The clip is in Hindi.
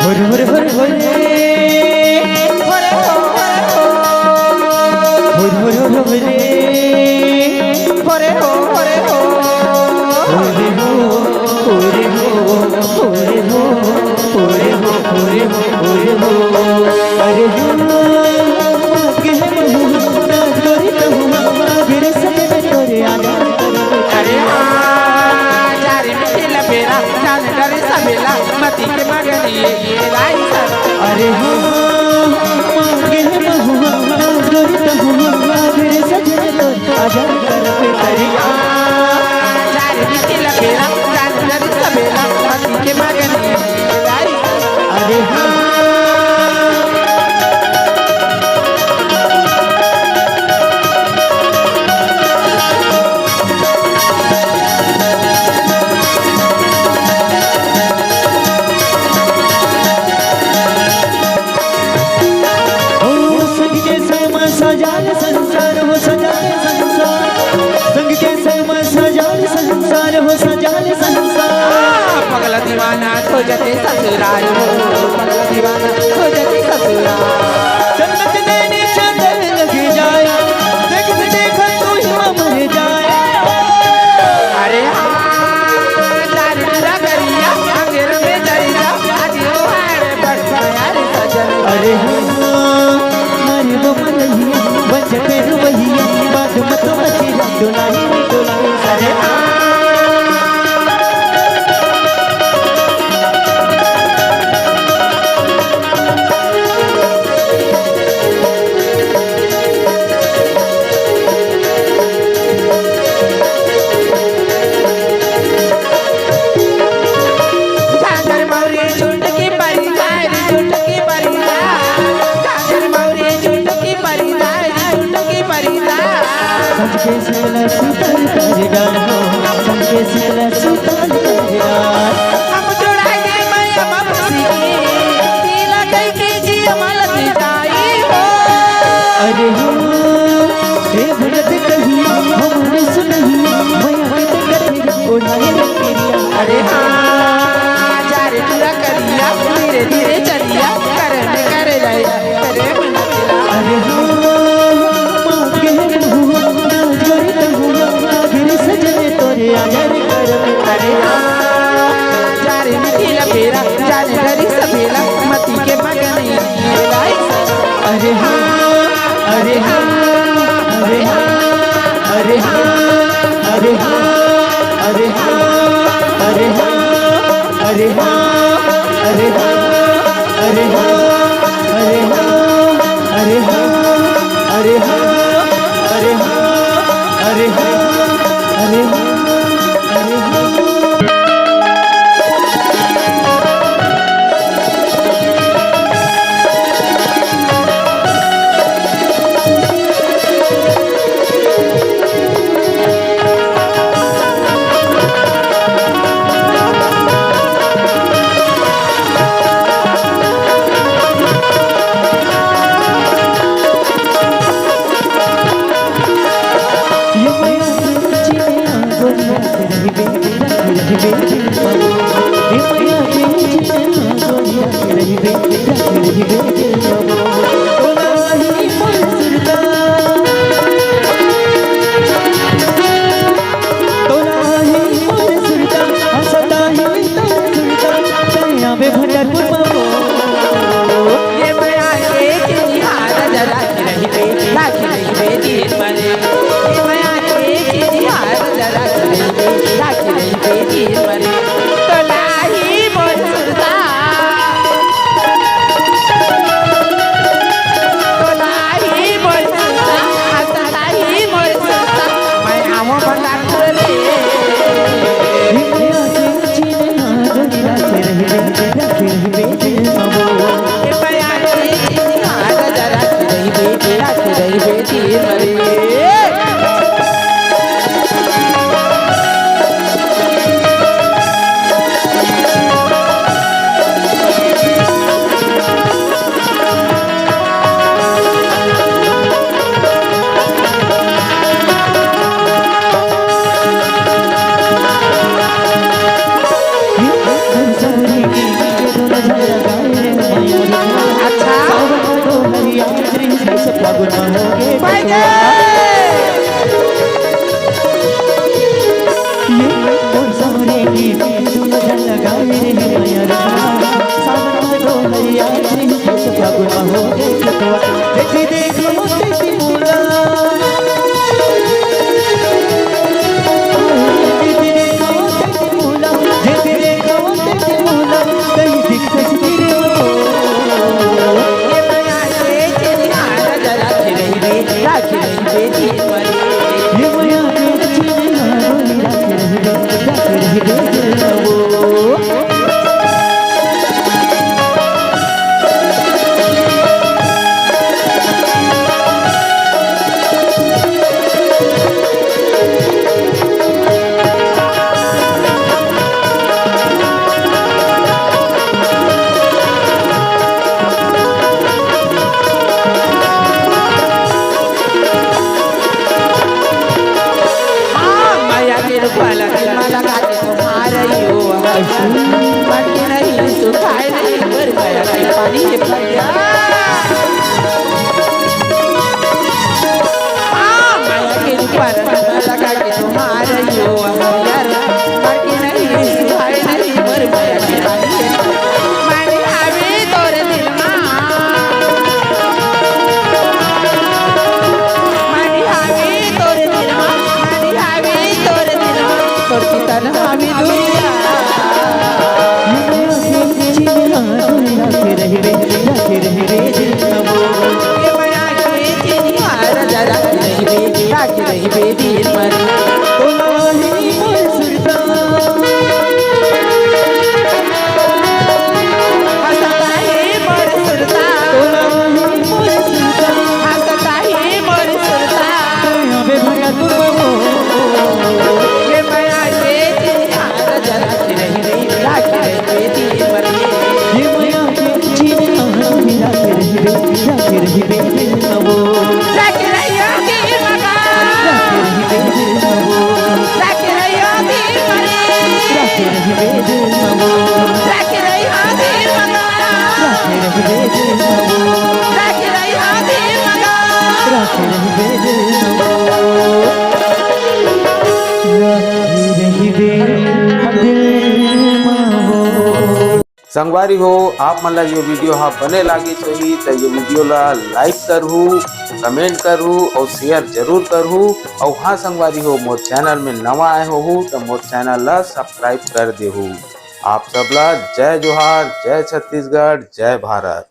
अरे दीवाना हो जाते ससुराल हो, पगला दीवाना हो जाते ससुराल। जन्नत देने चादर लग जाए, देख देख तू ही मर जाए। अरे हाँ जान मेरा गरिया अंगेर में जाइया आज यो हारे बरसा यार सजन। अरे हाँ मारे वो मलहिया बचते रुबहिया बात मत मची डोलाई डोलाई। अरे हाँ हम जोड़ाएंगे मैं ममसी नीला कई की जी अमल पिताई हो। अरे हो हे भरत कही हमने सुनही मैं करके उड़ाए तेरिया। अरे हाँ जारे पूरा करिया धीरे धीरे चलिया करने कर जाया अरे मन तेरा। अरे हो मां के हुआ जोरी हुआ गिर सजने तोरे आगर कर। अरे हाँ जारे मिठीला फेरा जाने डरी सफेला मती के मगनी लाई। अरे हाँ अरे हाँ अरे हाँ अरे हाँ अरे हाँ अरे हाँ अरे हाँ अरे हाँ अरे हाँ अरे हाँ अरे हाँ अरे हाँ अरे हाँ अरे हाँ अरे हाँ अरे हाँ। के पानी ये भैया माया के ऊपर लगा के तुम्हारे यो यार बाकी नहीं सुहाए नहीं मोर माया के पानी ये मारी आवे तोरे दिल मां मारी आवे तोरे दिल मां मारी आवे तोरे दिल मां तोर की तन्हा में दुनिया राखे रहे रे दिल नमो ये माया के तेरी हार जरा नहीं बेटी राख रही बेटी मर तोलाही मोर सुरता हंसता है मोर सुरता तोलाही मोर सुरता हंसता है मोर सुरता अबे भगा तू बबो ये माया के तेरी हार जरा नहीं राख रही बेटी मर ये माया के जीने राखे रहे रे दिल नमो राख रही होगी मगा राखे रहे रे दिल नमो राख रही होगी मरे राखे रहे रे दिल नमो राख रही होगी मगा राखे रहे रे दिल नमो राख रही होगी मगा राखे रहे रे दिल नमो राखे रहे रे दिल नमो। संगवारी हो आप मन ला ये वीडियो हा बने लागी होही तो ये वीडियो ला लाइक करहू कमेंट करहू और शेयर जरूर करहू और हाँ संगवारी हो मोर चैनल में नवा आए हो तो मोर चैनल ला सब्सक्राइब कर देहू। आप सब ला जय जोहार, जय छत्तीसगढ़, जय भारत।